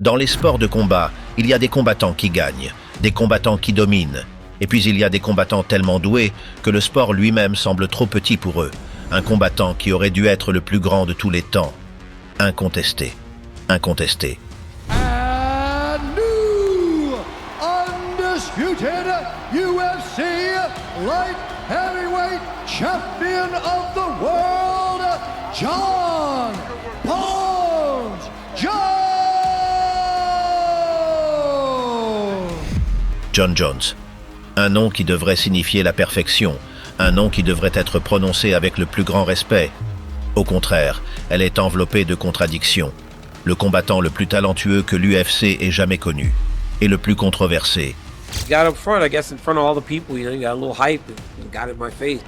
Dans les sports de combat, il y a des combattants qui gagnent, des combattants qui dominent, et puis il y a des combattants tellement doués que le sport lui-même semble trop petit pour eux. Un combattant qui aurait dû être le plus grand de tous les temps. Incontesté. Incontesté. And new undisputed UFC light heavyweight champion of the world, Jon Bones Jones. Jon Jones. Un nom qui devrait signifier la perfection, un nom qui devrait être prononcé avec le plus grand respect. Au contraire, elle est enveloppée de contradictions. Le combattant le plus talentueux que l'UFC ait jamais connu, et le plus controversé. Got up front, I guess in front of all the people, you got a little hype and got in my face.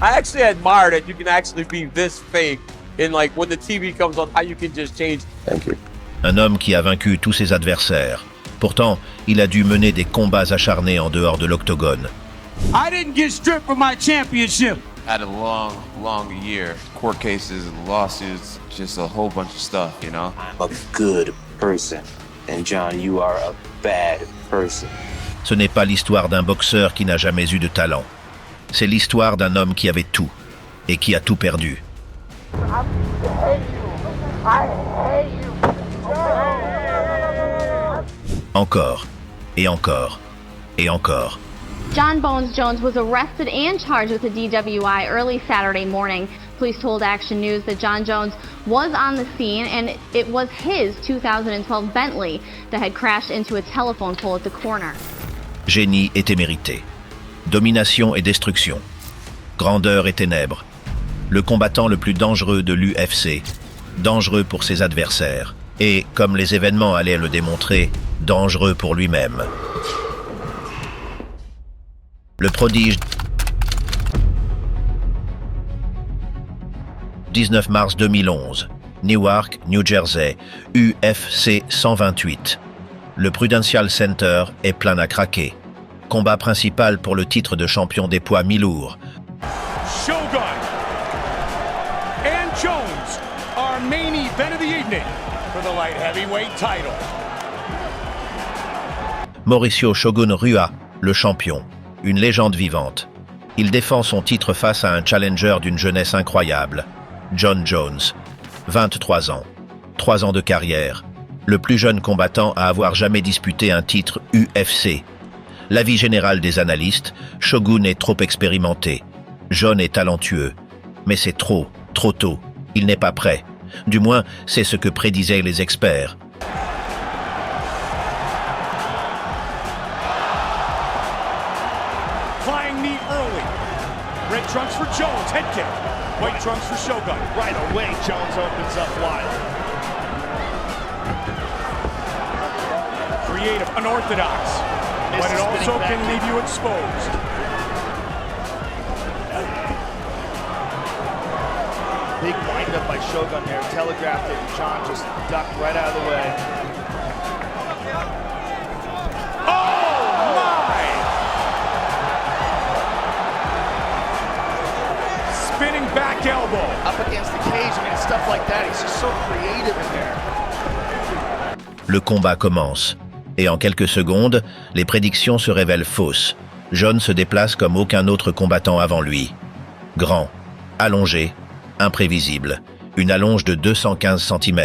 I actually admire that you can actually be this fake and like when the TV comes on, how you can just change. Thank you. Un homme qui a vaincu tous ses adversaires. Pourtant, il a dû mener des combats acharnés en dehors de l'octogone. I didn't get stripped from my championship. I had a long year. Court cases, lawsuits, just a whole bunch of stuff, you know? I'm a good person. And John, you are a bad person. Ce n'est pas l'histoire d'un boxeur qui n'a jamais eu de talent. C'est l'histoire d'un homme qui avait tout et qui a tout perdu. Encore, et encore, et encore. Jon Bones Jones was arrested and charged with a DWI early Saturday morning. Police told Action News that Jon Jones was on the scene and it was his 2012 Bentley that had crashed into a telephone pole at the corner. Génie et témérité. Domination et destruction. Grandeur et ténèbres. Le combattant le plus dangereux de l'UFC. Dangereux pour ses adversaires. Et, comme les événements allaient le démontrer, dangereux pour lui-même. Le prodige 19 mars 2011, Newark, New Jersey, UFC 128. Le Prudential Center est plein à craquer. Combat principal pour le titre de champion des poids mi-lourds. Shogun and Jones, our main event of the evening for the light heavyweight title. Mauricio Shogun Rua, le champion, une légende vivante. Il défend son titre face à un challenger d'une jeunesse incroyable, Jon Jones, 23 ans, 3 ans de carrière, le plus jeune combattant à avoir jamais disputé un titre UFC. L'avis général des analystes, Shogun est trop expérimenté. Jon est talentueux, mais c'est trop tôt. Il n'est pas prêt. Du moins, c'est ce que prédisaient les experts. Flying knee early. Red trunks for Jones, head kick. White trunks for Shogun. Right away, Jones opens up wide. Creative, unorthodox, but it also can leave you exposed. Big windup by Shogun there, telegraphed it, and Jon just ducked right out of the way. Oh my! Spinning back elbow. Up against the cage, I mean, it's stuff like that. He's just so creative in there. Le combat commence. Et en quelques secondes, les prédictions se révèlent fausses. Jon se déplace comme aucun autre combattant avant lui. Grand, allongé, imprévisible. Une allonge de 215 cm.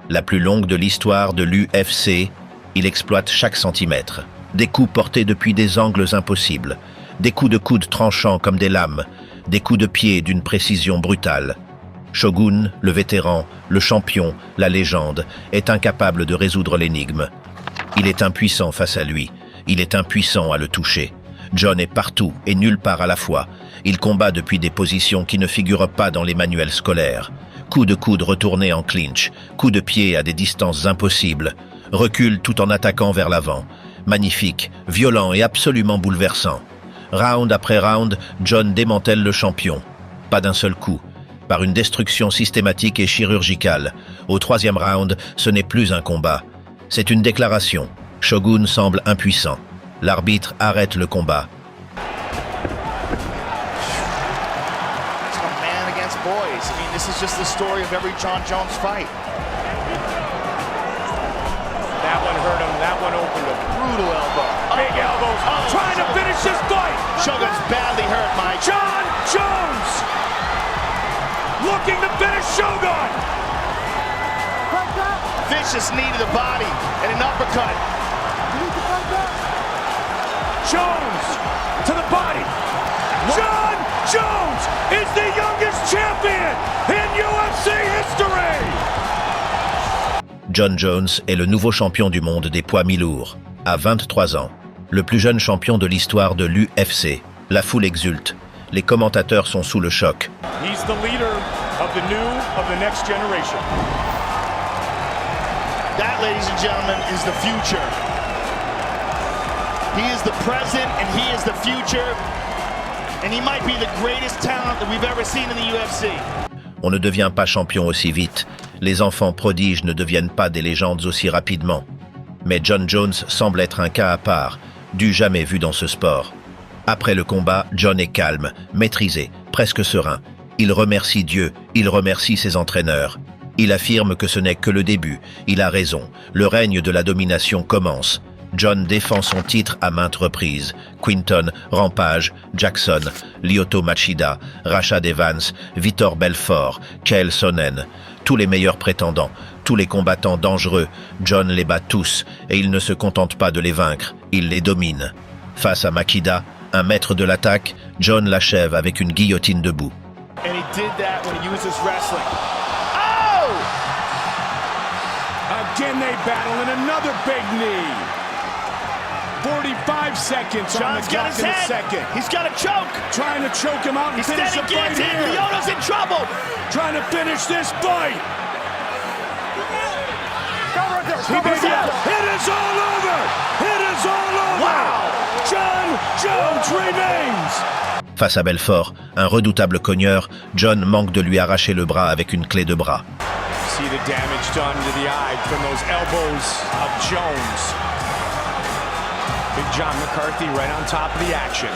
La plus longue de l'histoire de l'UFC, il exploite chaque centimètre. Des coups portés depuis des angles impossibles. Des coups de coude tranchants comme des lames. Des coups de pied d'une précision brutale. Shogun, le vétéran, le champion, la légende, est incapable de résoudre l'énigme. Il est impuissant face à lui. Il est impuissant à le toucher. Jon est partout et nulle part à la fois. Il combat depuis des positions qui ne figurent pas dans les manuels scolaires. Coups de coude retournés en clinch, coups de pied à des distances impossibles. Recule tout en attaquant vers l'avant. Magnifique, violent et absolument bouleversant. Round après round, Jon démantèle le champion. Pas d'un seul coup. Par une destruction systématique et chirurgicale. Au 3e round, ce n'est plus un combat. C'est une déclaration. Shogun semble impuissant. L'arbitre arrête le combat. It's a man against boys. I mean, this is It's just the story of every Jon Jones fight. That one hurt him. That one opened a brutal elbow. Big elbows. Trying to finish this fight. Shogun's badly hurt, Mike. Jon Jones looking to finish Shogun. Vicious knee to the body and an uppercut. Jones to the body. Jon Jones is the youngest champion in UFC history. Jon Jones est le nouveau champion du monde des poids mi-lourds, à 23 ans. Le plus jeune champion de l'histoire de l'UFC. La foule exulte. Les commentateurs sont sous le choc. He's the leader of the next generation. That, ladies and gentlemen, is the future. He is the present and he is the future. And he might be the greatest talent that we've ever seen in the UFC. On ne devient pas champion aussi vite. Les enfants prodiges ne deviennent pas des légendes aussi rapidement. Mais Jon Jones semble être un cas à part, du jamais vu dans ce sport. Après le combat, Jon est calme, maîtrisé, presque serein. Il remercie Dieu, il remercie ses entraîneurs. Il affirme que ce n'est que le début. Il a raison. Le règne de la domination commence. Jon défend son titre à maintes reprises. Quinton, Rampage, Jackson, Lyoto Machida, Rashad Evans, Vitor Belfort, Chael Sonnen. Tous les meilleurs prétendants, tous les combattants dangereux, Jon les bat tous et il ne se contente pas de les vaincre, il les domine. Face à Machida, un maître de l'attaque, Jon l'achève avec une guillotine debout. And he did that when he used his wrestling. Again they battle in another big knee. 45 seconds on the clock in the second. He's got a choke. Trying to choke him out and finish the fight here. Lyoto's in trouble. Trying to finish this fight. It is all over. It is all over. Wow. Jon Jones remains. Face à Belfort, un redoutable cogneur, Jon manque de lui arracher le bras avec une clé de bras. See the damage done to the eye from those elbows of Jones. Big John McCarthy right on top of the action.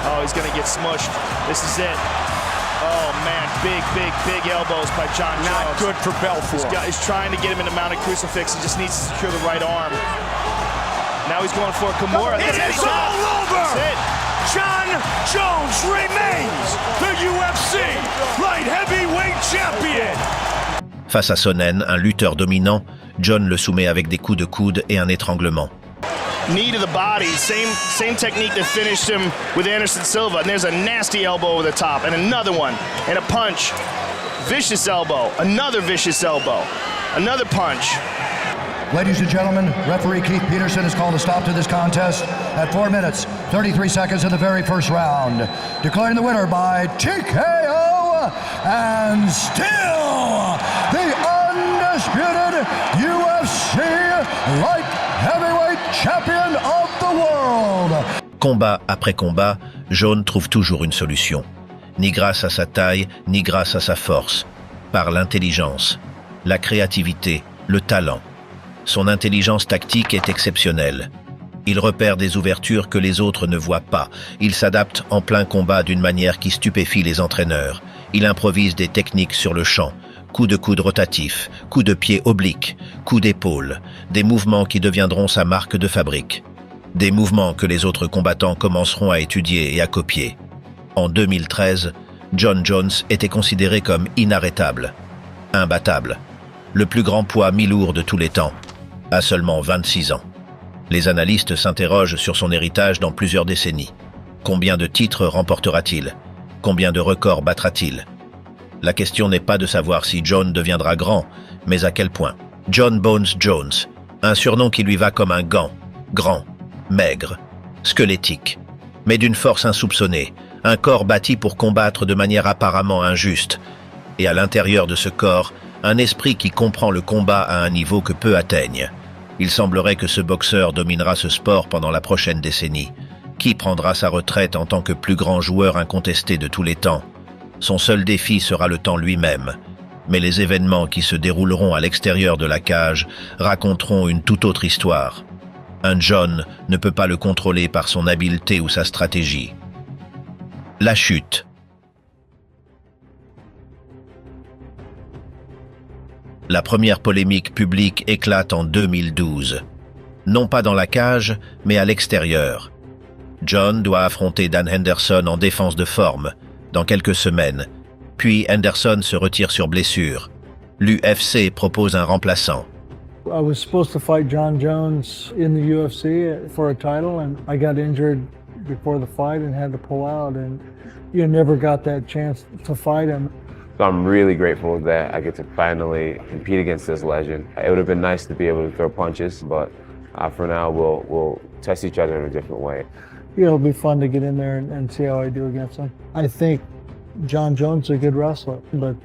Oh, he's going to get smushed. This is it. Oh, man. Big elbows by Jon Jones. Not good for Belfort. He's trying to get him in the mounted crucifix. He just needs to secure the right arm. Now he's going for a Kimura. It is all over! That's it. Jon Jones remains the UFC light heavyweight champion. Face à Sonnen, un lutteur dominant, Jon le soumet avec des coups de coude et un étranglement. Knee to the body, same technique that finished him with Anderson Silva. And there's a nasty elbow over the top, and another one, and a punch. Vicious elbow, another vicious elbow, another punch. Ladies and gentlemen, referee Keith Peterson has called a stop to this contest at 4 minutes, 33 seconds of the very first round. Declaring the winner by TKO and still the undisputed UFC light heavyweight champion of the world. Combat après combat, Jon trouve toujours une solution. Ni grâce à sa taille, ni grâce à sa force. Par l'intelligence, la créativité, le talent. Son intelligence tactique est exceptionnelle. Il repère des ouvertures que les autres ne voient pas. Il s'adapte en plein combat d'une manière qui stupéfie les entraîneurs. Il improvise des techniques sur le champ. Coups de coude rotatifs, coups de pied obliques, coups d'épaule. Des mouvements qui deviendront sa marque de fabrique. Des mouvements que les autres combattants commenceront à étudier et à copier. En 2013, Jon Jones était considéré comme inarrêtable, imbattable. Le plus grand poids mi-lourd de tous les temps. À seulement 26 ans. Les analystes s'interrogent sur son héritage dans plusieurs décennies. Combien de titres remportera-t-il? Combien de records battra-t-il? La question n'est pas de savoir si Jon deviendra grand, mais à quel point. Jon Bones Jones, un surnom qui lui va comme un gant, grand, maigre, squelettique, mais d'une force insoupçonnée, un corps bâti pour combattre de manière apparemment injuste, et à l'intérieur de ce corps, un esprit qui comprend le combat à un niveau que peu atteignent. Il semblerait que ce boxeur dominera ce sport pendant la prochaine décennie. Qui prendra sa retraite en tant que plus grand joueur incontesté de tous les temps? Son seul défi sera le temps lui-même. Mais les événements qui se dérouleront à l'extérieur de la cage raconteront une toute autre histoire. Un Jon ne peut pas le contrôler par son habileté ou sa stratégie. La chute. La première polémique publique éclate en 2012. Non pas dans la cage, mais à l'extérieur. John doit affronter Dan Henderson en défense de forme, dans quelques semaines. Puis Henderson se retire sur blessure. L'UFC propose un remplaçant. I was supposed to fight John Jones in the UFC for a title, and I got injured before the fight and had to pull out, and you never got that chance to fight him. So I'm really grateful that I get to finally compete against this legend. It would have been nice to be able to throw punches, but for now we'll test each other in a different way. Yeah, it'll be fun to get in there and see how I do against him. I think John Jones is a good wrestler, but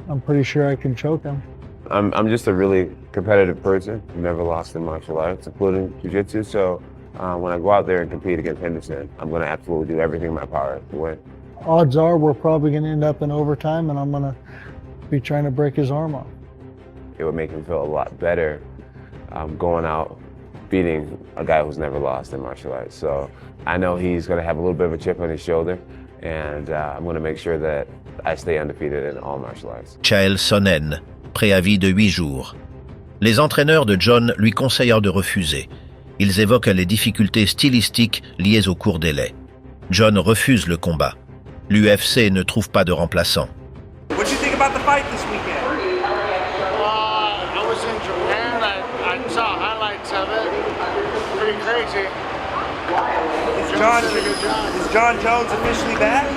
I'm pretty sure I can choke him. I'm just a really competitive person. I've never lost in martial arts, including jiu-jitsu. So when I go out there and compete against Henderson, I'm going to absolutely do everything in my power to win. Odds are we're probably going to end up in overtime, and I'm going to be trying to break his arm off. It would make me feel a lot better going out beating a guy who's never lost in martial arts. So I know he's going to have a little bit of a chip on his shoulder, and I'm going to make sure that I stay undefeated in all martial arts. Chael Sonnen, préavis de 8 jours. Les entraîneurs de John lui conseillent de refuser. Ils évoquent les difficultés stylistiques liées au court délai. John refuse le combat. L'UFC ne trouve pas de remplaçant. What do you think about the fight this weekend? I was in Japan. I saw highlights of it. Pretty crazy. Is John Jones officially back?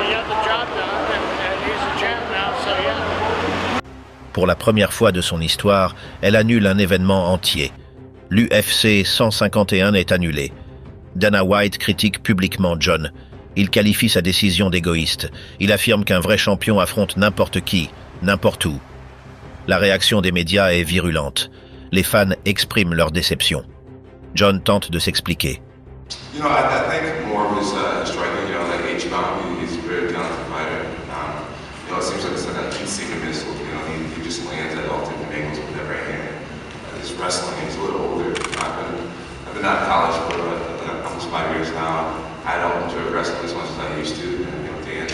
He got the job done, and he's a champ now, so yeah. Pour la première fois de son histoire, elle annule un événement entier. L'UFC 151 est annulé. Dana White critique publiquement John. Il qualifie sa décision d'égoïste. Il affirme qu'un vrai champion affronte n'importe qui, n'importe où. La réaction des médias est virulente. Les fans expriment leur déception. John tente de s'expliquer. You know, I think more was striking. You know, like H-Bound, he's a very talented fighter. You know, it seems like it's like an insane missile. You know, he just lands at all different angles with that right hand. His wrestling, he's a little older. I've been out of college for almost 5 years now. I don't enjoy wrestling as much as I used to. And, you know, Dan's,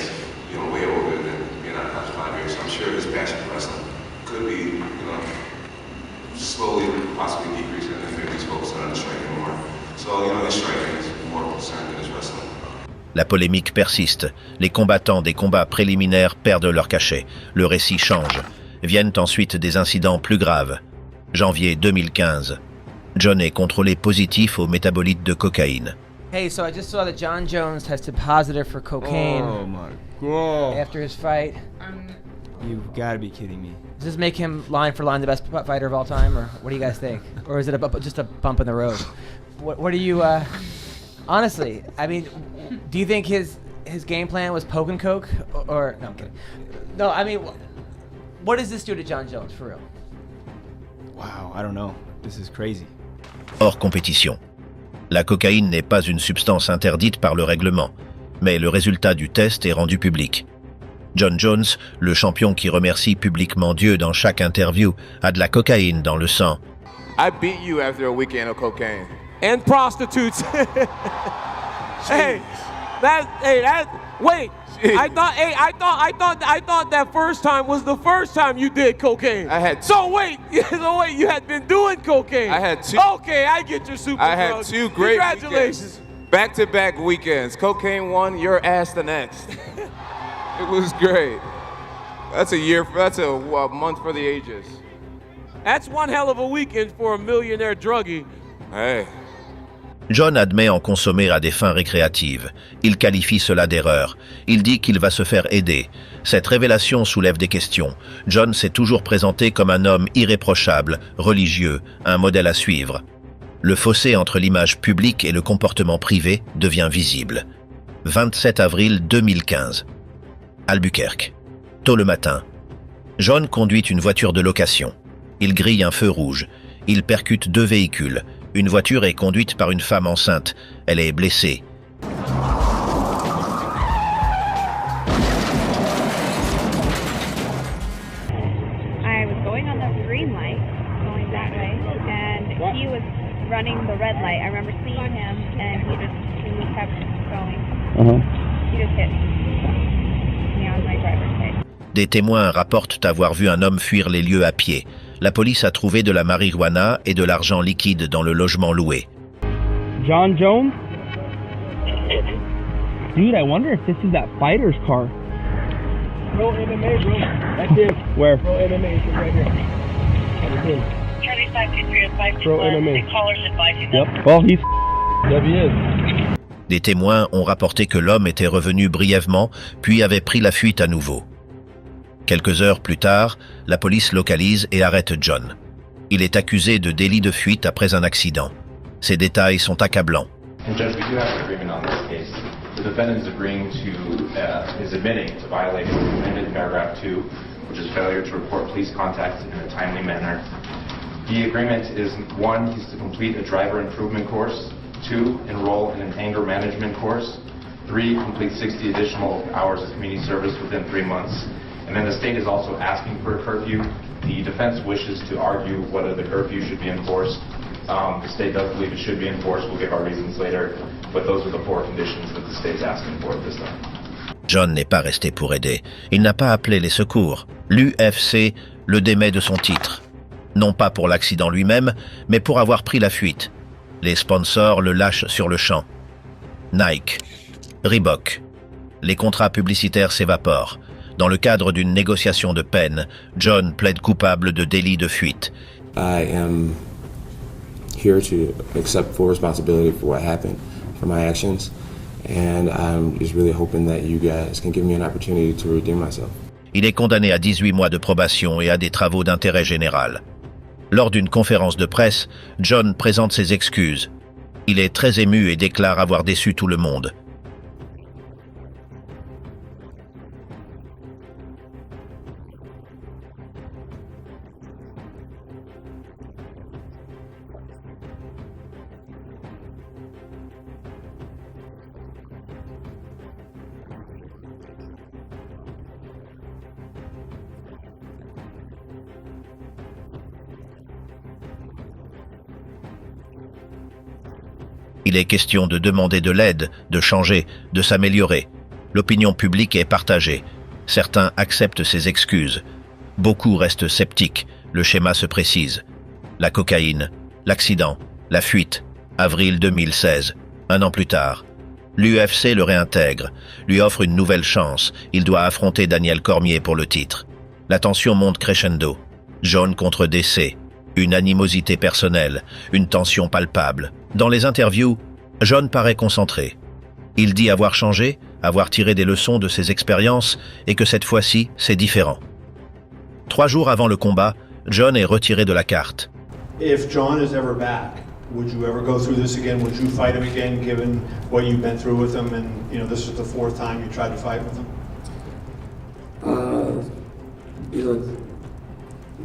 you know, way older than being out of college 5 years. So I'm sure his passion for wrestling could be, you know, slowly, possibly decreasing, and maybe he's focusing on the striking more. So, you know, his striking is more concerned than his wrestling. La polémique persiste. Les combattants des combats préliminaires perdent leur cachet. Le récit change. Viennent ensuite des incidents plus graves. Janvier 2015. John est contrôlé positif au métabolite de cocaïne. Hey, so I just saw that John Jones tested positive for cocaine. Oh my god. After his fight. You've got to be kidding me. Does this make him line for line the best fighter of all time, or what do you guys think? Or is it just a bump in the road? What do you, honestly, I mean, do you think his game plan was poke and coke? Or no, I'm kidding. No, I mean, what does this do to John Jones, for real? Wow, I don't know. This is crazy. Hors compétition. La cocaïne n'est pas une substance interdite par le règlement, mais le résultat du test est rendu public. John Jones, le champion qui remercie publiquement Dieu dans chaque interview, a de la cocaïne dans le sang. I beat you after a weekend of cocaine. And prostitutes. Wait. I thought that first time was the first time you did cocaine. I had So wait, you had been doing cocaine. I had two. Okay, I get your super I had drugs. two great Congratulations. back-to-back weekends. Cocaine one, your ass the next. It was great. That's a month for the ages. That's one hell of a weekend for a millionaire druggie. Hey. John admet en consommer à des fins récréatives. Il qualifie cela d'erreur. Il dit qu'il va se faire aider. Cette révélation soulève des questions. John s'est toujours présenté comme un homme irréprochable, religieux, un modèle à suivre. Le fossé entre l'image publique et le comportement privé devient visible. 27 avril 2015. Albuquerque. Tôt le matin. John conduit une voiture de location. Il grille un feu rouge. Il percute 2 véhicules. Une voiture est conduite par une femme enceinte. Elle est blessée. I was going on the green light, going that way, and he was running the red light. I remember seeing him, and he just He just hit me on my driver's side. Des témoins rapportent avoir vu un homme fuir les lieux à pied. La police a trouvé de la marijuana et de l'argent liquide dans le logement loué. John Jones? Dude, I wonder if this is that fighter's car. Pro MMA, bro. That's it. Where? Pro MMA is right here. Charlie 523 Pro MMA. Callers advising Yep. Well, he's. Yep, he is. Des témoins ont rapporté que l'homme était revenu brièvement, puis avait pris la fuite à nouveau. Quelques heures plus tard, la police localise et arrête John. Il est accusé de délit de fuite après un accident. Ces détails sont accablants. And Judge, we do have an agreement on this case. The defendant is admitting to violating amended paragraph 2, which is failure to report police contact in a timely manner. The agreement is 1, he's to complete a driver improvement course, 2, enroll in an anger management course, 3, complete 60 additional hours of community service within 3 months. And then the state is also asking for a curfew. The defense wishes to argue whether the curfew should be enforced. The state does believe it should be enforced. We'll give our reasons later. But those are the 4 conditions that the state's asking for at this time. John n'est pas resté pour aider. Il n'a pas appelé les secours. L'UFC le démet de son titre. Non pas pour l'accident lui-même, mais pour avoir pris la fuite. Les sponsors le lâchent sur le champ. Nike, Reebok. Les contrats publicitaires s'évaporent. Dans le cadre d'une négociation de peine, John plaide coupable de délit de fuite. I am here to accept full responsibility for what happened, for my actions, and I'm just really hoping that you guys can give me an opportunity to redeem myself. Il est condamné à 18 mois de probation et à des travaux d'intérêt général. Lors d'une conférence de presse, John présente ses excuses. Il est très ému et déclare avoir déçu tout le monde. Il est question de demander de l'aide, de changer, de s'améliorer. L'opinion publique est partagée. Certains acceptent ses excuses. Beaucoup restent sceptiques. Le schéma se précise. La cocaïne, l'accident, la fuite. Avril 2016. 1 an plus tard. L'UFC le réintègre, lui offre une nouvelle chance. Il doit affronter Daniel Cormier pour le titre. La tension monte crescendo. John contre DC. Une animosité personnelle, une tension palpable. Dans les interviews, John paraît concentré. Il dit avoir changé, avoir tiré des leçons de ses expériences et que cette fois-ci, c'est différent. 3 jours avant le combat, John est retiré de la carte. If John is ever back, would you ever go through this again? Would you fight him again, given what you've been through with him? And this is the 4th time you tried to fight with him.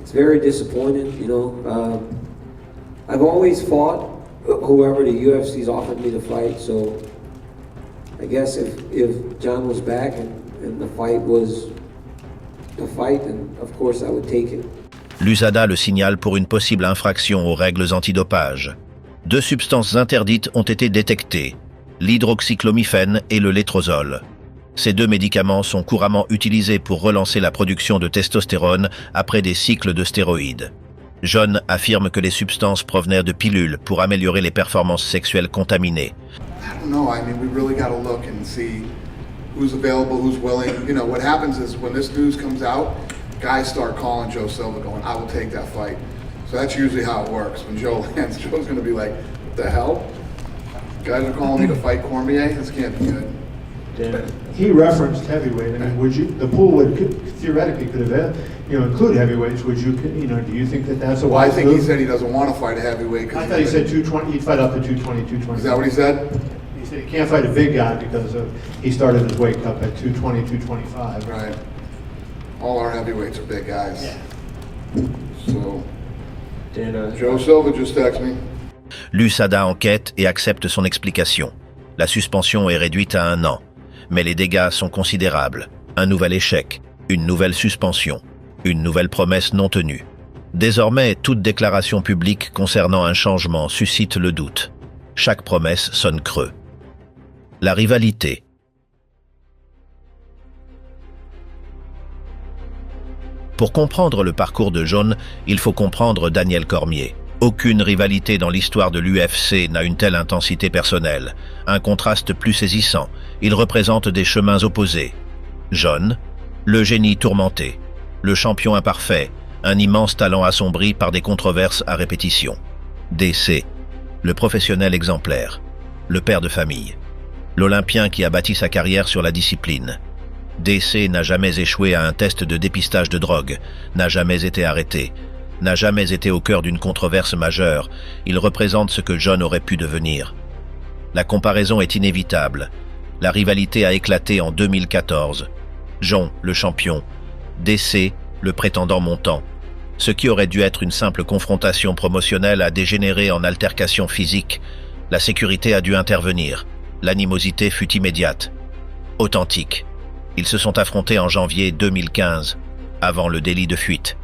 It's very disappointing. I've always fought whoever the UFC's offered me to fight. So I guess if John was back and the fight was the fight, then of course I would take it. L'USADA le signale pour une possible infraction aux règles antidopage. 2 substances interdites ont été détectées, l'hydroxychlomyphène et le létrozole. Ces 2 médicaments sont couramment utilisés pour relancer la production de testostérone après des cycles de stéroïdes. John affirme que les substances provenaient de pilules pour améliorer les performances sexuelles contaminées. I don't know. I mean, we really got to look and see who's available, who's willing. What happens is when this news comes out, guys start calling Joe Silva going, I will take that fight. So that's usually how it works. When Joe lands, Joe's going to be like, what the hell? Guys are calling me to fight Cormier? This can't be good. He referenced heavyweight. I mean, the pool theoretically could have, include heavyweights. Would you, do you think that's a wise I think move? he said he doesn't want to fight a heavyweight. I thought he said 220. He'd fight up to 220, 220. Is that what he said? He said he can't fight a big guy because he started his weight cut at 220, 225. Right. All our heavyweights are big guys. Yeah. So, Joe Silva just texted me. L'USADA enquête et accepte son explication. La suspension est réduite à 1 an. Mais les dégâts sont considérables. Un nouvel échec, une nouvelle suspension, une nouvelle promesse non tenue. Désormais, toute déclaration publique concernant un changement suscite le doute. Chaque promesse sonne creux. La rivalité, Pour comprendre le parcours de John, il faut comprendre Daniel Cormier. Aucune rivalité dans l'histoire de l'UFC n'a une telle intensité personnelle. Un contraste plus saisissant. Ils représentent des chemins opposés. John, le génie tourmenté. Le champion imparfait. Un immense talent assombri par des controverses à répétition. DC, le professionnel exemplaire. Le père de famille. L'Olympien qui a bâti sa carrière sur la discipline. DC n'a jamais échoué à un test de dépistage de drogue, n'a jamais été arrêté, n'a jamais été au cœur d'une controverse majeure. Il représente ce que John aurait pu devenir. La comparaison est inévitable. La rivalité a éclaté en 2014. John, le champion. DC, le prétendant montant. Ce qui aurait dû être une simple confrontation promotionnelle a dégénéré en altercation physique. La sécurité a dû intervenir. L'animosité fut immédiate. Authentique. Ils se sont affrontés en janvier 2015, avant le délit de fuite.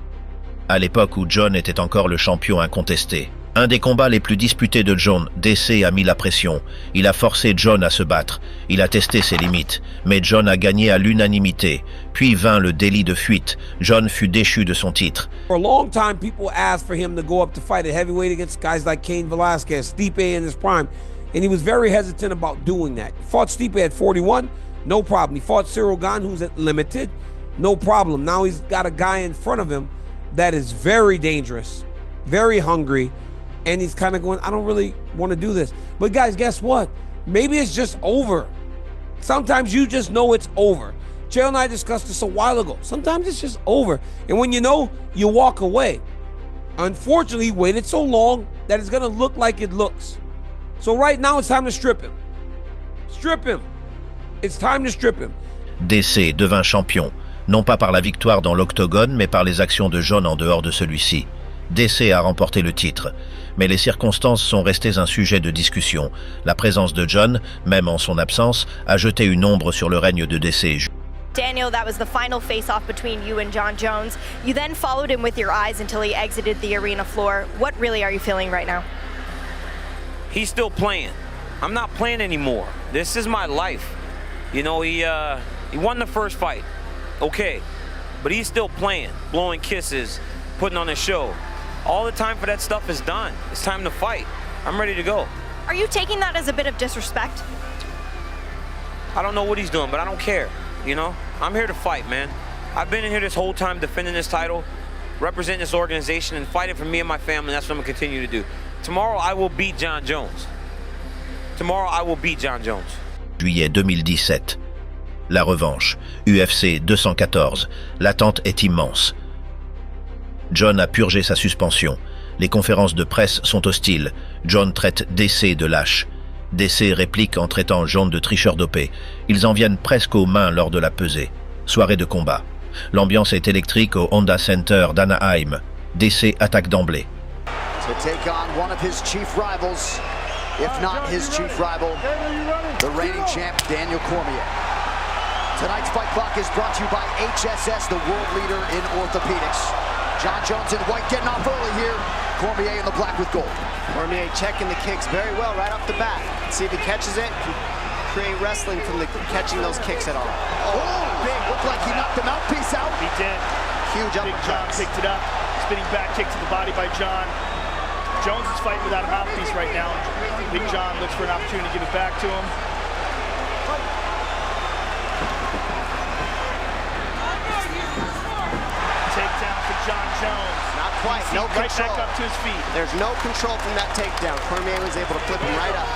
À l'époque où John était encore le champion incontesté. Un des combats les plus disputés de John, DC a mis la pression. Il a forcé John à se battre. Il a testé ses limites. Mais John a gagné à l'unanimité. Puis vint le délit de fuite. John fut déchu de son titre. For a long time, people asked for him to go up to fight at heavyweight against guys like Cain Velasquez, Stipe in his prime. And he was very hesitant about doing that. He fought Stipe at 41. No problem. He fought Cyril Gane, who's at limited. No problem. Now he's got a guy in front of him that is very dangerous, very hungry, and he's kind of going, I don't really want to do this. But guys, guess what? Maybe it's just over. Sometimes you just know it's over. Chael and I discussed this a while ago. Sometimes it's just over. And when you know, you walk away. Unfortunately, he waited so long that it's going to look like it looks. So right now, it's time to strip him. Strip him. It's time to strip him. DC devint champion, non pas par la victoire dans l'octogone, mais par les actions de John en dehors de celui-ci. DC a remporté le titre, mais les circonstances sont restées un sujet de discussion. La présence de John, même en son absence, a jeté une ombre sur le règne de DC. Daniel, that was the final face-off between you and Jon Jones. You then followed him with your eyes until he exited the arena floor. What really are you feeling right now? He's still playing. I'm not playing anymore. This is my life. You know, he won the first fight, okay, but he's still playing, blowing kisses, putting on a show. All the time for that stuff is done. It's time to fight. I'm ready to go. Are you taking that as a bit of disrespect? I don't know what he's doing, but I don't care, you know? I'm here to fight, man. I've been in here this whole time defending this title, representing this organization, and fighting for me and my family, and that's what I'm gonna continue to do. Tomorrow, I will beat Jon Jones. Tomorrow, I will beat Jon Jones. Juillet 2017. La revanche, UFC 214. L'attente est immense. John a purgé sa suspension. Les conférences de presse sont hostiles. John traite DC de lâche. DC réplique en traitant John de tricheur dopé. Ils en viennent presque aux mains lors de la pesée. Soirée de combat. L'ambiance est électrique au Honda Center d'Anaheim. DC attaque d'emblée. To take on one of his chief rivals, if not his chief rival, the reigning champ, Daniel Cormier. Tonight's Fight Clock is brought to you by HSS, the world leader in orthopedics. Jon Jones in white getting off early here. Cormier in the black with gold. Cormier checking the kicks very well right off the bat. See if he catches it. Create wrestling from the catching those kicks at all. Oh, big. Looked like he knocked the mouthpiece out. He did. Huge Big John picked it up. Spinning back kick to the body by John. Jones is fighting without a mouthpiece right now. Big John looks for an opportunity to give it back to him. Takedown for Jon Jones. Not quite. No right control. back up to his feet. There's no control from that takedown. Cormier was able to flip him right up.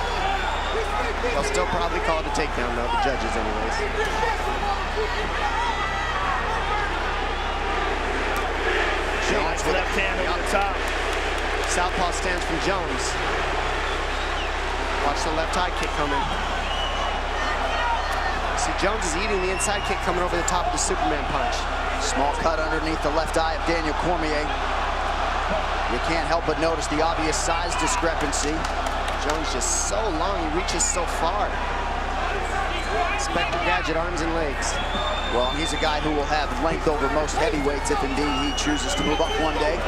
They'll still probably call it a takedown, though, the judges anyways. Jones with left hand over the top. Southpaw stance from Jones. Watch the left high kick coming. See, Jones is eating the inside kick coming over the top of the Superman punch. Small cut underneath the left eye of Daniel Cormier. You can't help but notice the obvious size discrepancy. Jones just so long, he reaches so far. Inspector Gadget, arms and legs. Well, he's a guy who will have length over most heavyweights if indeed he chooses to move up one day.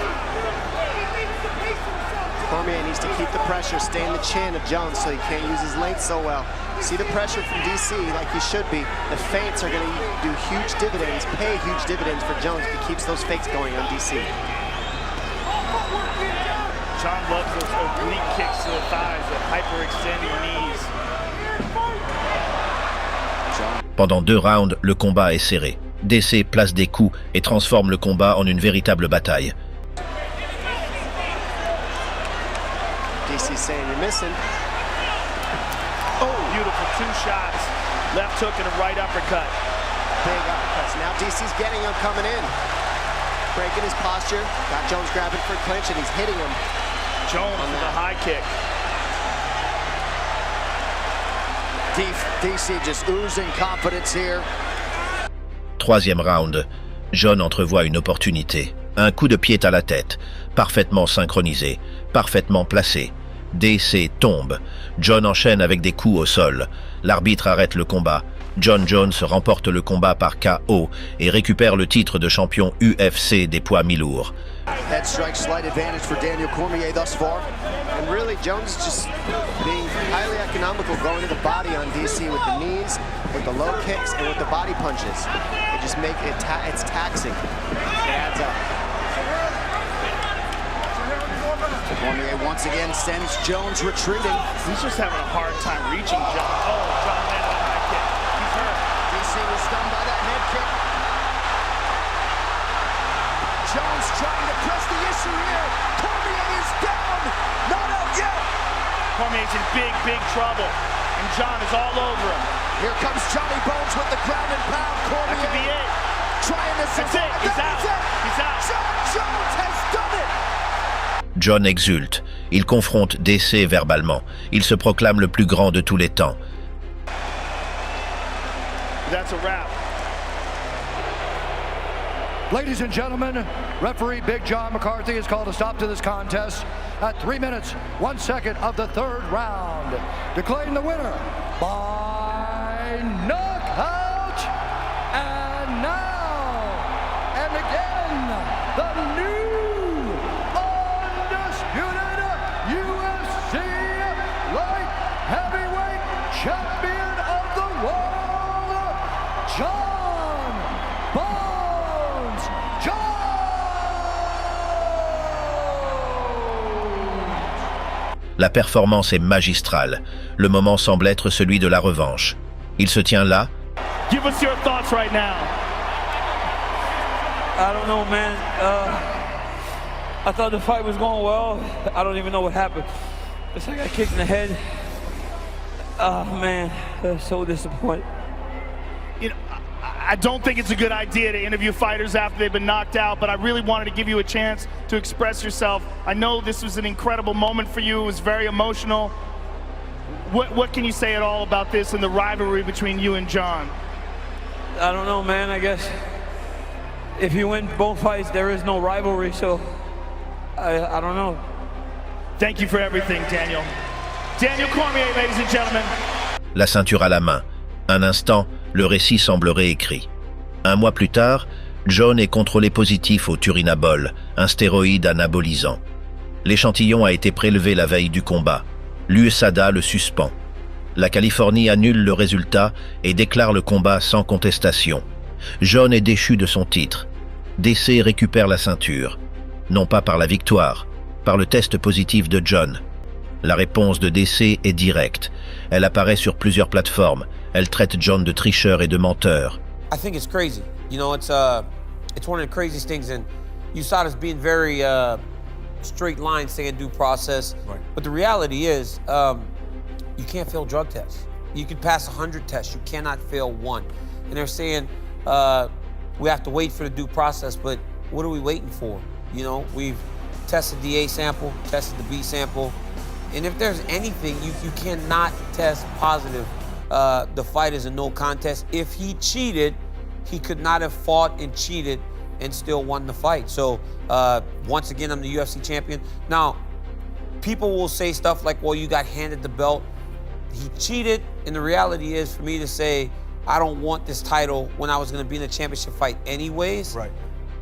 Cormier needs to keep the pressure, stay in the chin of Jones so he can't use his length so well. See the pressure from DC like he should be. The feints are going to do huge dividends, pay huge dividends for Jones if he keeps those fakes going on DC. John loves those oblique kicks to the thighs, the hyperextending knees. Pendant 2 rounds, le combat est serré. DC place des coups et transforme le combat en une véritable bataille. DC saying you're missing. Oh, beautiful 2 shots. Left hook and a right uppercut. Big uppercuts. Now DC's getting him coming in. Breaking his posture. Got Jones grabbing for a clinch and he's hitting him. Jones with a high kick. DC just oozing confidence here. 3e round. John entrevoit une opportunité. Un coup de pied à la tête, parfaitement synchronisé, parfaitement placé. DC tombe. John enchaîne avec des coups au sol. L'arbitre arrête le combat. John Jones remporte le combat par KO et récupère le titre de champion UFC des poids mi-lourds. Head strike, slight advantage for Daniel Cormier thus far. And really, Jones just being highly economical going to the body on DC with the knees, with the low kicks, and with the body punches. They just make it, it's taxing. It adds up. Cormier once again sends Jones retreating. He's just having a hard time reaching John. Oh, John landed a high kick. He's hurt. DC was stunned by that head kick. Jones trying to press the issue here. Cormier is down. Not out yet. Cormier's in big trouble. And John is all over him. Here comes Johnny Bones with the ground and pound. Cormier. That could be it. Trying to survive. That's it. He's out. He's out. John Jones has done it. John exulte. Il confronte DC verbalement. Il se proclame le plus grand de tous les temps. That's a wrap. Ladies and gentlemen, referee Big John McCarthy has called a stop to this contest at 3 minutes, 1 second of the 3rd round, declaring the winner by knockout. And now, and again, the new undisputed UFC light heavyweight champion of the world, John Bones Jones. La performance est magistrale. Le moment semble être celui de la revanche. Il se tient là. Give us your thoughts right now. I don't know, man. I thought the fight was going well. I don't even know what happened. It's like I got kicked in the head. Oh, man. I'm so disappointed. You know, I don't think it's a good idea to interview fighters after they've been knocked out, but I really wanted to give you a chance to express yourself. I know this was an incredible moment for you. It was very emotional. What can you say at all about this and the rivalry between you and John? I don't know, man. I guess if you win both fights, there is no rivalry, so I don't know. Thank you for everything, Daniel. Daniel Cormier, ladies and gentlemen. La ceinture à la main. Un instant, le récit semble réécrit. 1 mois plus tard, John est contrôlé positif au turinabol, un stéroïde anabolisant. L'échantillon a été prélevé la veille du combat. L'USADA le suspend. La Californie annule le résultat et déclare le combat sans contestation. John est déchu de son titre. DC récupère la ceinture. Non pas par la victoire, par le test positif de John. La réponse de DC est directe. Elle apparaît sur plusieurs plateformes. Elle traite John de tricheur et de menteur. I think it's crazy. You know, it's one of the craziest things, and USADA's being very straight line saying due process. Right. But the reality is, you can't fail drug tests. You can pass 100 tests, you cannot fail one. And they're saying we have to wait for the due process, but what are we waiting for? You know, we've tested the A sample, tested the B sample, and if there's anything, you cannot test positive. The fight is a no contest. If he cheated, he could not have fought and cheated and still won the fight. So once again, I'm the UFC champion. Now, people will say stuff like, well, you got handed the belt. He cheated, and the reality is for me to say, I don't want this title when I was gonna be in a championship fight anyways. Right.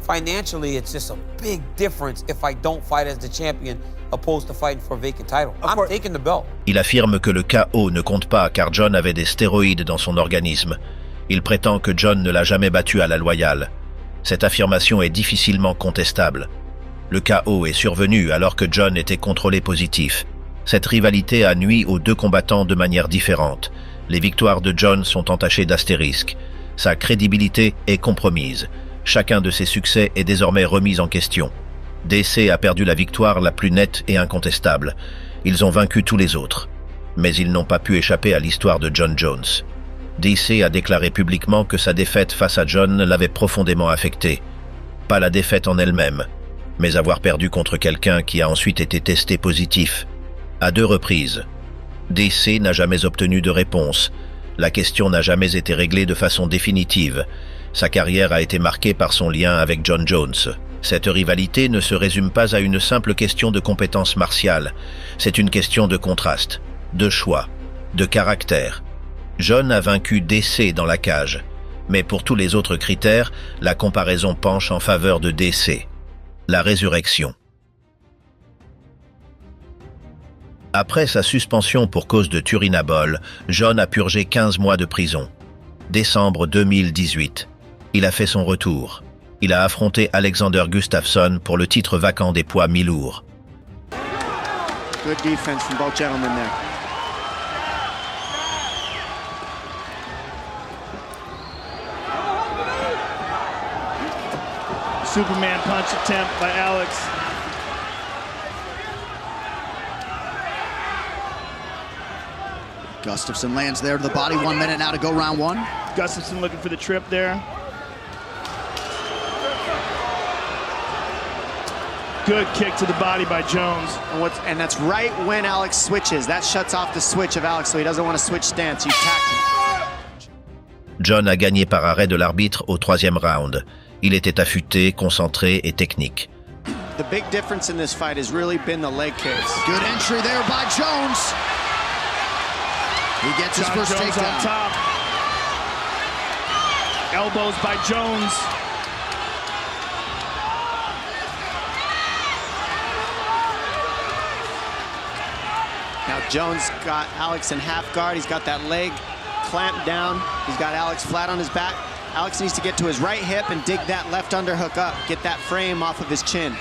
financially, it's just a big difference if I don't fight as the champion opposed to fighting for a vacant title. I'm taking the belt. Il affirme que le KO ne compte pas car John avait des stéroïdes dans son organisme. Il prétend que John ne l'a jamais battu à la loyale. Cette affirmation est difficilement contestable. Le KO est survenu alors que John était contrôlé positif. Cette rivalité a nui aux deux combattants de manière différente. Les victoires de John sont entachées d'astérisques. Sa crédibilité est compromise. Chacun de ses succès est désormais remis en question. DC a perdu la victoire la plus nette et incontestable. Ils ont vaincu tous les autres. Mais ils n'ont pas pu échapper à l'histoire de John Jones. DC a déclaré publiquement que sa défaite face à John l'avait profondément affecté. Pas la défaite en elle-même, mais avoir perdu contre quelqu'un qui a ensuite été testé positif. À 2 reprises. DC n'a jamais obtenu de réponse. La question n'a jamais été réglée de façon définitive. Sa carrière a été marquée par son lien avec John Jones. Cette rivalité ne se résume pas à une simple question de compétence martiale. C'est une question de contraste, de choix, de caractère. John a vaincu DC dans la cage, mais pour tous les autres critères, la comparaison penche en faveur de DC. La résurrection. Après sa suspension pour cause de turinabol, John a purgé 15 mois de prison. Décembre 2018. Il a fait son retour. Il a affronté Alexander Gustafsson pour le titre vacant des poids mi-lourds. Good defense from both gentlemen there. Superman punch attempt by Alex. Gustafsson lands there to the body. 1 minute now to go, round 1. Gustafsson looking for the trip there. Good kick to the body by Jones. And that's right when Alex switches. That shuts off the switch of Alex, so he doesn't want to switch stance. You tack him. John a gagné par arrêt de l'arbitre au 3e round. Il était affûté, concentré et technique. The big difference in this fight has really been the leg kicks. Good entry there by Jones. He gets his first Jones takedown. on top. Elbows by Jones. Now Jones got Alex in half guard. He's got that leg clamped down. He's got Alex flat on his back. Alex needs to get to his right hip and dig that left underhook up. Get that frame off of his chin.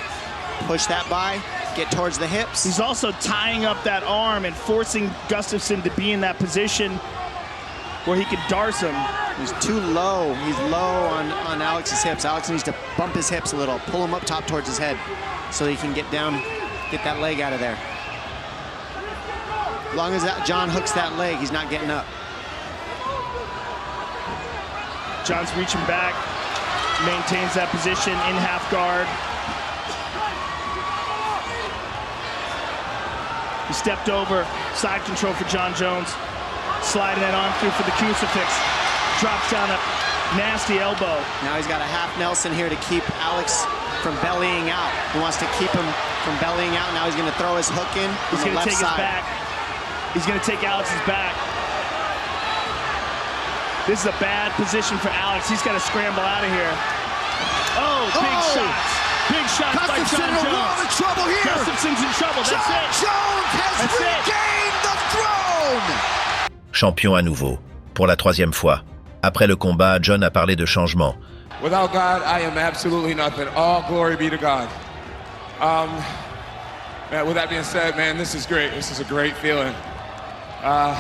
Push that by, get towards the hips. He's also tying up that arm and forcing Gustafsson to be in that position where he could darce him. He's too low. He's low on Alex's hips. Alex needs to bump his hips a little, pull him up top towards his head so he can get down, get that leg out of there. As long as John hooks that leg, he's not getting up. John's reaching back, maintains that position in half guard. He stepped over, side control for John Jones. Sliding that arm through for the crucifix. Drops down a nasty elbow. Now he's got a half Nelson here to keep Alex from bellying out. He wants to keep him from bellying out. Now he's going to throw his hook in He's going to take his back. He's going to take Alex's back. This is a bad position for Alex. He's got to scramble out of here. Oh, big shots. Big shots by John Jones. Gustafsson in a world of trouble here. Gustafsson's in trouble. That's John it. Jones has That's regained the throne. Champion à nouveau, pour la 3e fois. Après le combat, John a parlé de changement. Without God, I am absolutely nothing. All glory be to God. Man, with that being said, man, this is great. This is a great feeling. I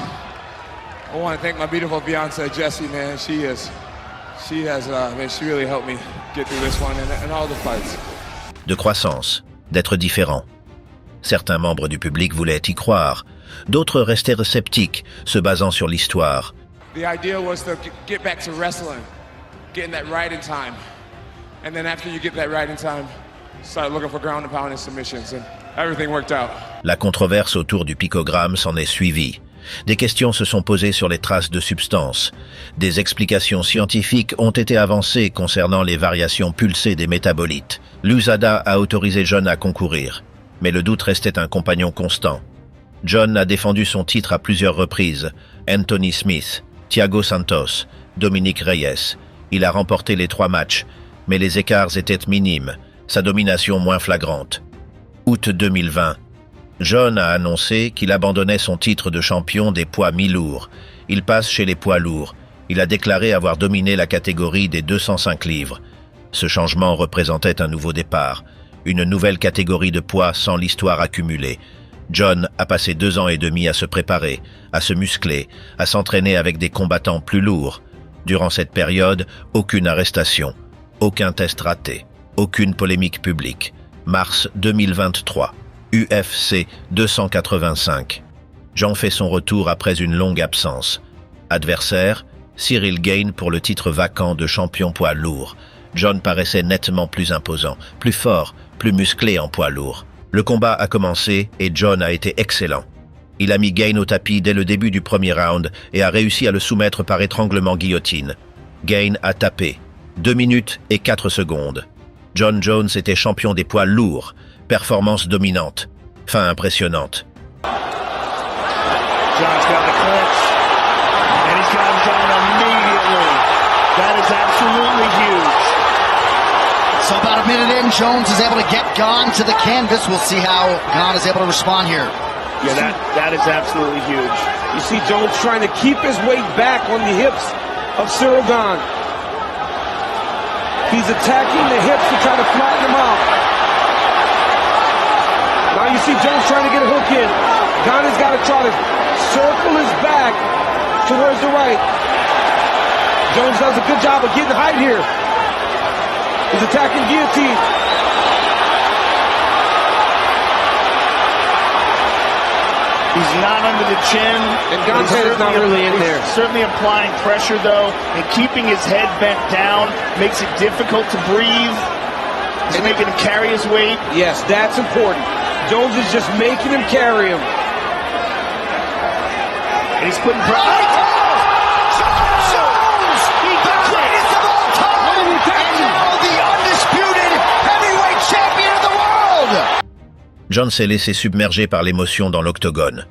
want to thank my beautiful fiance, Jessie, man. She has, man, she really helped me get through this one and all the fights. De croissance, d'être différent. Certains membres du public voulaient y croire. D'autres restèrent sceptiques, se basant sur l'histoire. The idea was to get back to wrestling, getting that right in time. And then after you get that right in time, start looking for ground and pound and submissions, and everything worked out. La controverse autour du picogramme s'en est suivie. Des questions se sont posées sur les traces de substances. Des explications scientifiques ont été avancées concernant les variations pulsées des métabolites. L'USADA a autorisé John à concourir, mais le doute restait un compagnon constant. John a défendu son titre à plusieurs reprises. Anthony Smith, Thiago Santos, Dominique Reyes. Il a remporté les 3 matchs, mais les écarts étaient minimes, sa domination moins flagrante. Août 2020, John a annoncé qu'il abandonnait son titre de champion des poids mi-lourds. Il passe chez les poids lourds. Il a déclaré avoir dominé la catégorie des 205 livres. Ce changement représentait un nouveau départ, une nouvelle catégorie de poids sans l'histoire accumulée. John a passé 2 ans et demi à se préparer, à se muscler, à s'entraîner avec des combattants plus lourds. Durant cette période, aucune arrestation, aucun test raté, aucune polémique publique. Mars 2023, UFC 285. John fait son retour après une longue absence. Adversaire, Cyril Gane pour le titre vacant de champion poids lourd. John paraissait nettement plus imposant, plus fort, plus musclé en poids lourd. Le combat a commencé et John a été excellent. Il a mis Gane au tapis dès le début du premier round et a réussi à le soumettre par étranglement guillotine. Gane a tapé. 2 minutes et 4 secondes. John Jones était champion des poids lourds. Performance dominante. Fin impressionnante. John's got the clinch, and he's got him down immediately. That is absolutely huge. So about a minute in, Jones is able to get Gane to the canvas. We'll see how Gane is able to respond here. Yeah, that is absolutely huge. You see Jones trying to keep his weight back on the hips of Cyril Gane. He's attacking the hips to try to flatten him out. Now you see Jones trying to get a hook in. Gane has got to try to circle his back towards the right. Jones does a good job of getting height here. He's attacking guillotine. He's not under the chin. And Gane's head is not really in there. Certainly applying pressure, though, and keeping his head bent down makes it difficult to breathe. He's making him carry his weight. Yes, that's important. Jones is just making him carry him. And he's putting pressure. John s'est laissé submerger par l'émotion dans l'octogone.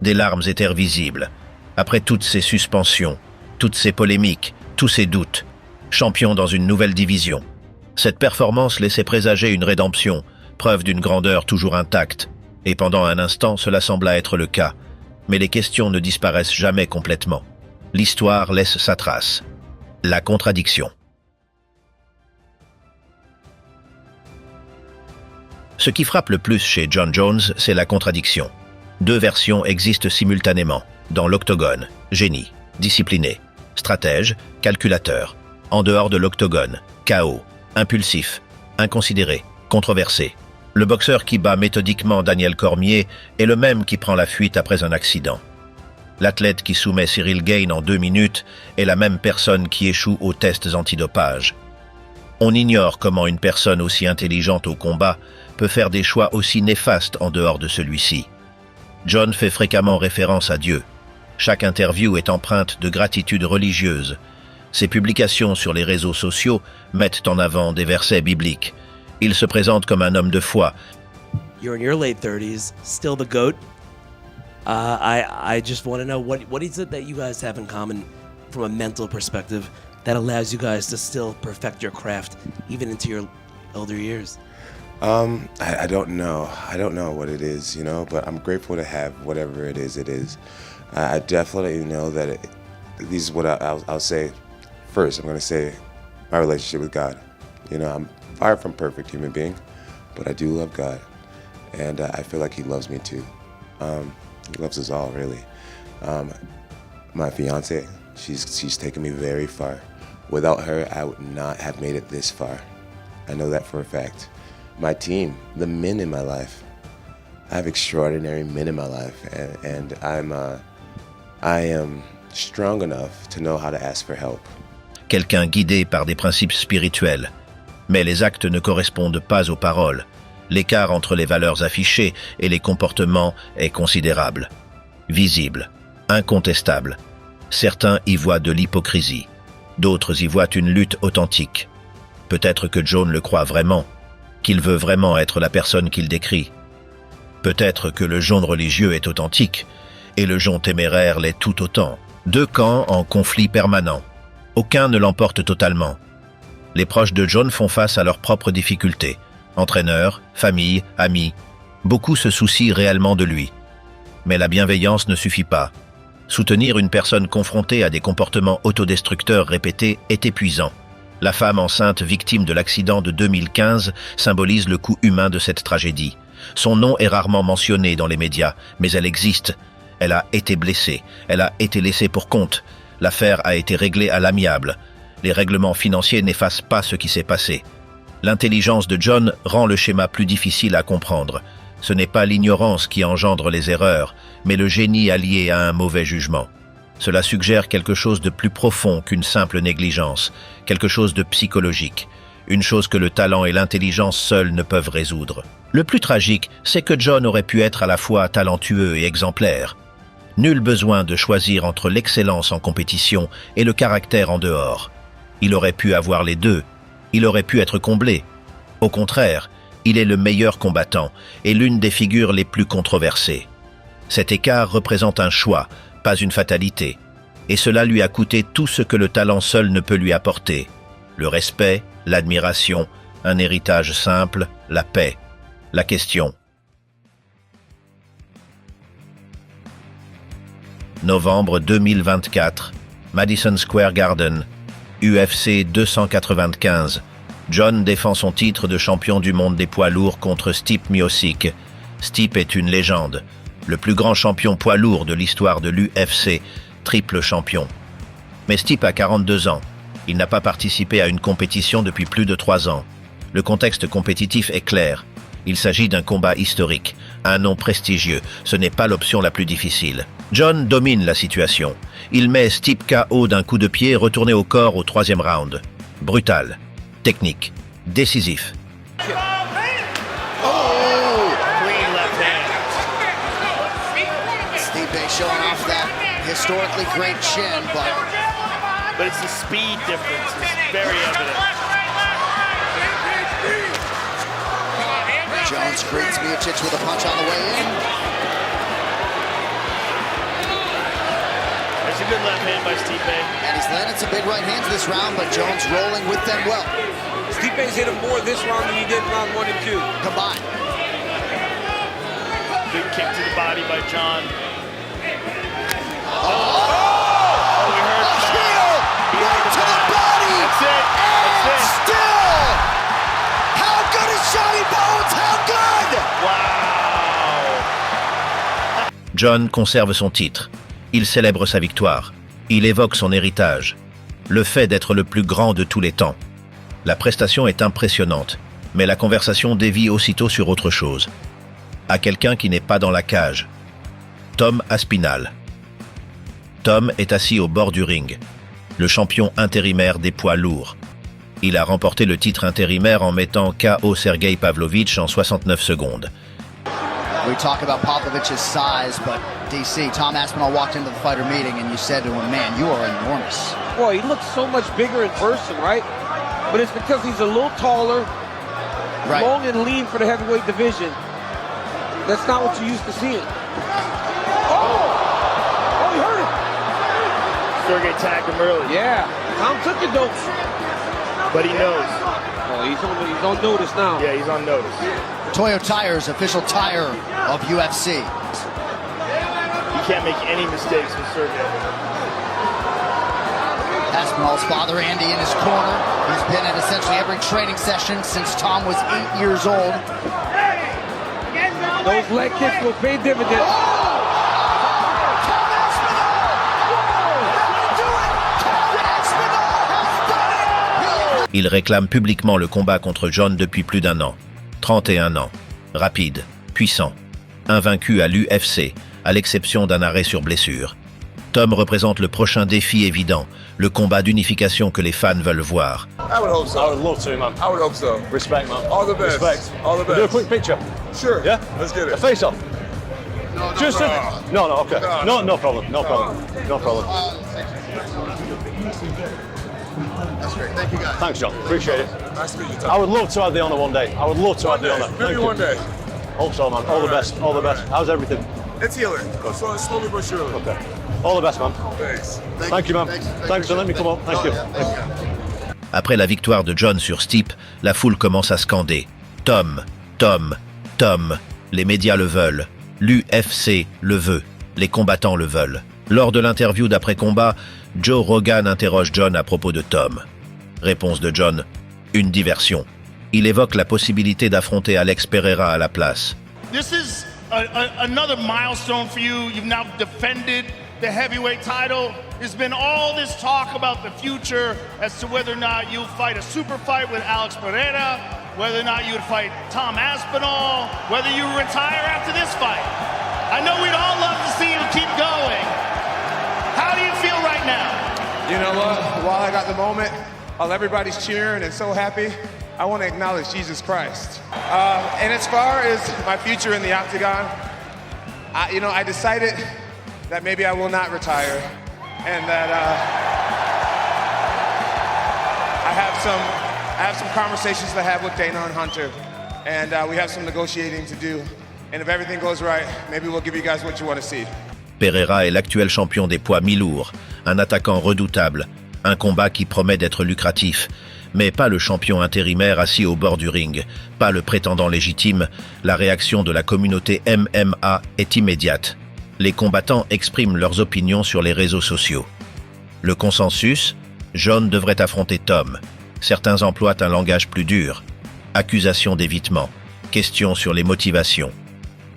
Des larmes étaient visibles. Après toutes ces suspensions, toutes ces polémiques, tous ces doutes, champion dans une nouvelle division. Cette performance laissait présager une rédemption, preuve d'une grandeur toujours intacte. Et pendant un instant, cela sembla être le cas. Mais les questions ne disparaissent jamais complètement. L'histoire laisse sa trace. La contradiction. Ce qui frappe le plus chez John Jones, c'est la contradiction. 2 versions existent simultanément. Dans l'octogone, génie, discipliné, stratège, calculateur. En dehors de l'octogone, chaos, impulsif, inconsidéré, controversé. Le boxeur qui bat méthodiquement Daniel Cormier est le même qui prend la fuite après un accident. L'athlète qui soumet Cyril Gane en 2 minutes est la même personne qui échoue aux tests antidopage. On ignore comment une personne aussi intelligente au combat peut faire des choix aussi néfastes en dehors de celui-ci. John fait fréquemment référence à Dieu. Chaque interview est empreinte de gratitude religieuse. Ses publications sur les réseaux sociaux mettent en avant des versets bibliques. Il se présente comme un homme de foi. You're in your late 30s, still the GOAT. I just want to know what is it that you guys have in common from a mental perspective that allows you guys to still perfect your craft even into your older years? I don't know. I don't know what it is, you know, but I'm grateful to have whatever it is. I definitely know that this is what I'll say first. I'm going to say my relationship with God. You know, I'm far from perfect human being, but I do love God. And I feel like he loves me too. He loves us all, really. My fiance, she's taken me very far. Without her, I would not have made it this far. I know that for a fact. My team, the men in my life. I have extraordinary men in my life, and I am strong enough to know how to ask for help. Quelqu'un guidé par des principes spirituels. Mais les actes ne correspondent pas aux paroles. L'écart entre les valeurs affichées et les comportements est considérable. Visible, incontestable. Certains y voient de l'hypocrisie. D'autres y voient une lutte authentique. Peut-être que John le croit vraiment, qu'il veut vraiment être la personne qu'il décrit. Peut-être que le John religieux est authentique, et le John téméraire l'est tout autant. 2 camps en conflit permanent. Aucun ne l'emporte totalement. Les proches de John font face à leurs propres difficultés. Entraîneurs, famille, amis, beaucoup se soucient réellement de lui. Mais la bienveillance ne suffit pas. Soutenir une personne confrontée à des comportements autodestructeurs répétés est épuisant. La femme enceinte victime de l'accident de 2015 symbolise le coût humain de cette tragédie. Son nom est rarement mentionné dans les médias, mais elle existe. Elle a été blessée, elle a été laissée pour compte. L'affaire a été réglée à l'amiable. Les règlements financiers n'effacent pas ce qui s'est passé. L'intelligence de John rend le schéma plus difficile à comprendre. Ce n'est pas l'ignorance qui engendre les erreurs, mais le génie allié à un mauvais jugement. Cela suggère quelque chose de plus profond qu'une simple négligence, quelque chose de psychologique, une chose que le talent et l'intelligence seuls ne peuvent résoudre. Le plus tragique, c'est que John aurait pu être à la fois talentueux et exemplaire. Nul besoin de choisir entre l'excellence en compétition et le caractère en dehors. Il aurait pu avoir les deux, il aurait pu être comblé. Au contraire, il est le meilleur combattant et l'une des figures les plus controversées. Cet écart représente un choix, pas une fatalité, et cela lui a coûté tout ce que le talent seul ne peut lui apporter. Le respect, l'admiration, un héritage simple, la paix. La question. Novembre 2024, Madison Square Garden, UFC 295. John défend son titre de champion du monde des poids lourds contre Stipe Miocic. Stipe est une légende, le plus grand champion poids lourd de l'histoire de l'UFC, triple champion. Mais Stipe a 42 ans. Il n'a pas participé à une compétition depuis plus de 3 ans. Le contexte compétitif est clair. Il s'agit d'un combat historique, un nom prestigieux. Ce n'est pas l'option la plus difficile. John domine la situation. Il met Stipe KO d'un coup de pied retourné au corps au 3e round. Brutal, technique, décisif. Stipe showing off that historically great chin, but it's the speed difference is very evident. Jones greets Miocic with a punch on the way in. There's a good left hand by Stipe. And he's landed some big right hands this round, but Jones rolling with them well. Stipe's hit him more this round than he did round 1 and 2. Combined. Good kick to the body by John. We heard a heel! Right to the body! That's it. That's it. Still! How good is Johnny Bones? How good! Wow! John conserve son titre. Il célèbre sa victoire. Il évoque son héritage. Le fait d'être le plus grand de tous les temps. La prestation est impressionnante, mais la conversation dévie aussitôt sur autre chose. À quelqu'un qui n'est pas dans la cage. Tom Aspinall. Tom est assis au bord du ring, le champion intérimaire des poids lourds. Il a remporté le titre intérimaire en mettant KO Sergei Pavlovich en 69 secondes. We talk about Pavlovich's size, but DC, Tom Aspinall walked into the fighter meeting and you said to him, man, you are enormous. Boy, he looks so much bigger in person, right? But it's because he's a little taller, Right. long and lean for the heavyweight division. That's not what you used to see. Oh, he hurt him. Sergey tagged him early. Yeah, Tom took a dose. But he knows. Oh, he's on notice now. Yeah, he's on notice. Toyo Tires, official tire of UFC. You can't make any mistakes with Sergey. Aspinall's father, Andy, in his corner. He's been at essentially every training session since Tom was 8 years old. Those leg kicks will pay dividends. Il réclame publiquement le combat contre John depuis plus d'1 an. 31 ans. Rapide, puissant. Invaincu à l'UFC, à l'exception d'un arrêt sur blessure. Tom représente le prochain défi évident, le combat d'unification que les fans veulent voir. I would hope so. I would love to, man. I would hope so. Respect, man. All the best. Respect. All the best. We'll do a quick picture. Sure. Yeah? Let's get it. A face-off. No, just no, okay. No problem. No problem. No problem. That's great. Thank you, guys. Thanks, John. Appreciate it. Nice to meet you, Tom. I would love to have the honour one day. I would love to have the honour. Maybe one day. Hope so, man. All the best. All the best. How's everything? It's healing. So slowly but surely. Okay. All the best, man. Thanks. Thank you, man. Thanks for letting me come up. Thank you. Après la victoire de John sur Stipe, la foule commence à scander « Tom, Tom, Tom ». Les médias le veulent, l'UFC le veut, les combattants le veulent. Lors de l'interview d'après-combat, Joe Rogan interroge John à propos de Tom. Réponse de John, une diversion. Il évoque la possibilité d'affronter Alex Pereira à la place. This is another milestone for you. You've now defended the heavyweight title. There's been all this talk about the future as to whether or not you'll fight a super fight with Alex Pereira, whether or not you would fight Tom Aspinall, whether you retire after this fight. I know we'd all love to see you keep going. How do you feel right now? You know what? While I got the moment, while everybody's cheering and so happy, I want to acknowledge Jesus Christ. And as far as my future in the octagon, I decided that maybe I will not retire, and that I have some conversations to have with Dana and Hunter, and we have some negotiating to do. And if everything goes right, maybe we'll give you guys what you want to see. Pereira est l'actuel champion des poids mi-lourds, un attaquant redoutable, un combat qui promet d'être lucratif, mais pas le champion intérimaire assis au bord du ring, pas le prétendant légitime. La réaction de la communauté MMA est immédiate. Les combattants expriment leurs opinions sur les réseaux sociaux. Le consensus, John devrait affronter Tom. Certains emploient un langage plus dur. Accusations d'évitement, questions sur les motivations.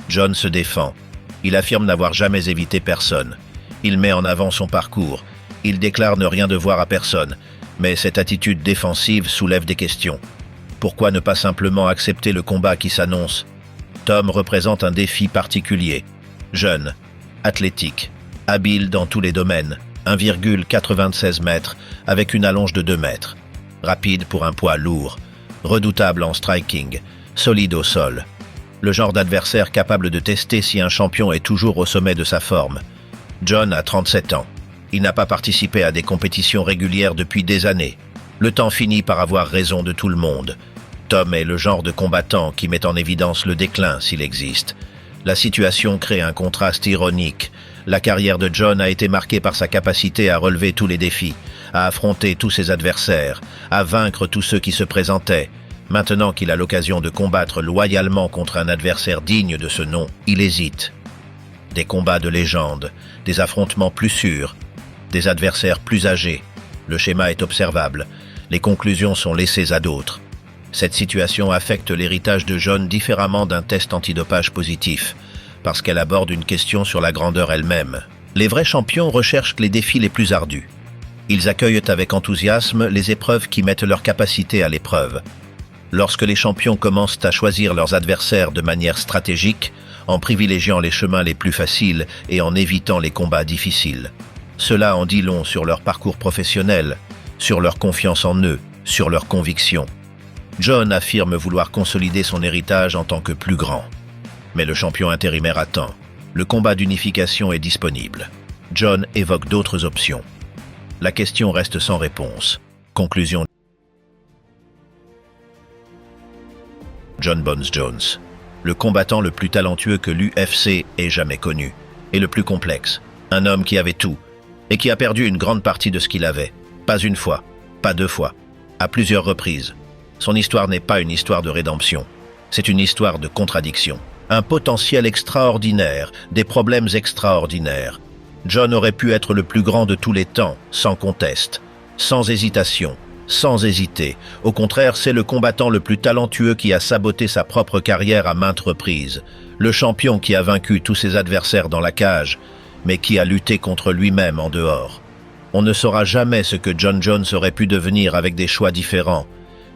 John se défend. Il affirme n'avoir jamais évité personne. Il met en avant son parcours. Il déclare ne rien devoir à personne. Mais cette attitude défensive soulève des questions. Pourquoi ne pas simplement accepter le combat qui s'annonce? Tom représente un défi particulier. Jeune, athlétique, habile dans tous les domaines, 1,96 mètres avec une allonge de 2 mètres. Rapide pour un poids lourd, redoutable en striking, solide au sol. Le genre d'adversaire capable de tester si un champion est toujours au sommet de sa forme. John a 37 ans. Il n'a pas participé à des compétitions régulières depuis des années. Le temps finit par avoir raison de tout le monde. Tom est le genre de combattant qui met en évidence le déclin s'il existe. La situation crée un contraste ironique. La carrière de John a été marquée par sa capacité à relever tous les défis, à affronter tous ses adversaires, à vaincre tous ceux qui se présentaient. Maintenant qu'il a l'occasion de combattre loyalement contre un adversaire digne de ce nom, il hésite. Des combats de légende, des affrontements plus sûrs, des adversaires plus âgés. Le schéma est observable. Les conclusions sont laissées à d'autres. Cette situation affecte l'héritage de John différemment d'un test antidopage positif, parce qu'elle aborde une question sur la grandeur elle-même. Les vrais champions recherchent les défis les plus ardus. Ils accueillent avec enthousiasme les épreuves qui mettent leur capacité à l'épreuve. Lorsque les champions commencent à choisir leurs adversaires de manière stratégique, en privilégiant les chemins les plus faciles et en évitant les combats difficiles. Cela en dit long sur leur parcours professionnel, sur leur confiance en eux, sur leurs convictions. John affirme vouloir consolider son héritage en tant que plus grand. Mais le champion intérimaire attend. Le combat d'unification est disponible. John évoque d'autres options. La question reste sans réponse. Conclusion. John Bones Jones, le combattant le plus talentueux que l'UFC ait jamais connu, et le plus complexe. Un homme qui avait tout, et qui a perdu une grande partie de ce qu'il avait. Pas une fois, pas 2 fois, à plusieurs reprises. Son histoire n'est pas une histoire de rédemption, c'est une histoire de contradiction. Un potentiel extraordinaire, des problèmes extraordinaires. John aurait pu être le plus grand de tous les temps, sans conteste, sans hésitation, sans hésiter. Au contraire, c'est le combattant le plus talentueux qui a saboté sa propre carrière à maintes reprises. Le champion qui a vaincu tous ses adversaires dans la cage, mais qui a lutté contre lui-même en dehors. On ne saura jamais ce que John Jones aurait pu devenir avec des choix différents.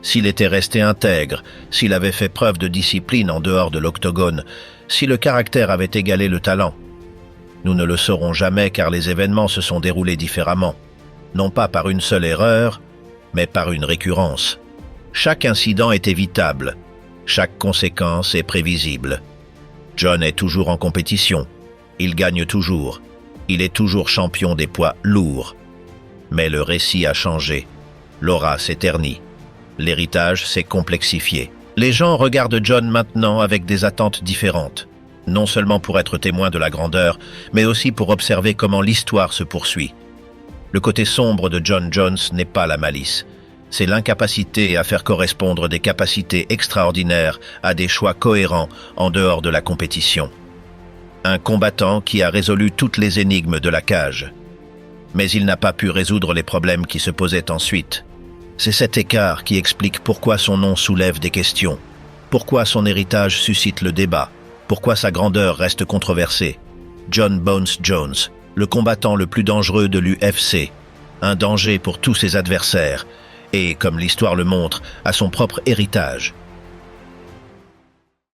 S'il était resté intègre, s'il avait fait preuve de discipline en dehors de l'octogone, si le caractère avait égalé le talent. Nous ne le saurons jamais car les événements se sont déroulés différemment. Non pas par une seule erreur, mais par une récurrence. Chaque incident est évitable. Chaque conséquence est prévisible. John est toujours en compétition. Il gagne toujours. Il est toujours champion des poids lourds. Mais le récit a changé. L'aura s'est ternie. L'héritage s'est complexifié. Les gens regardent John maintenant avec des attentes différentes. Non seulement pour être témoin de la grandeur, mais aussi pour observer comment l'histoire se poursuit. Le côté sombre de John Jones n'est pas la malice. c'est l'incapacité à faire correspondre des capacités extraordinaires à des choix cohérents en dehors de la compétition. Un combattant qui a résolu toutes les énigmes de la cage. Mais il n'a pas pu résoudre les problèmes qui se posaient ensuite. C'est cet écart qui explique pourquoi son nom soulève des questions, pourquoi son héritage suscite le débat, pourquoi sa grandeur reste controversée. Jon Bones Jones, le combattant le plus dangereux de l'UFC, un danger pour tous ses adversaires, et, comme l'histoire le montre, à son propre héritage.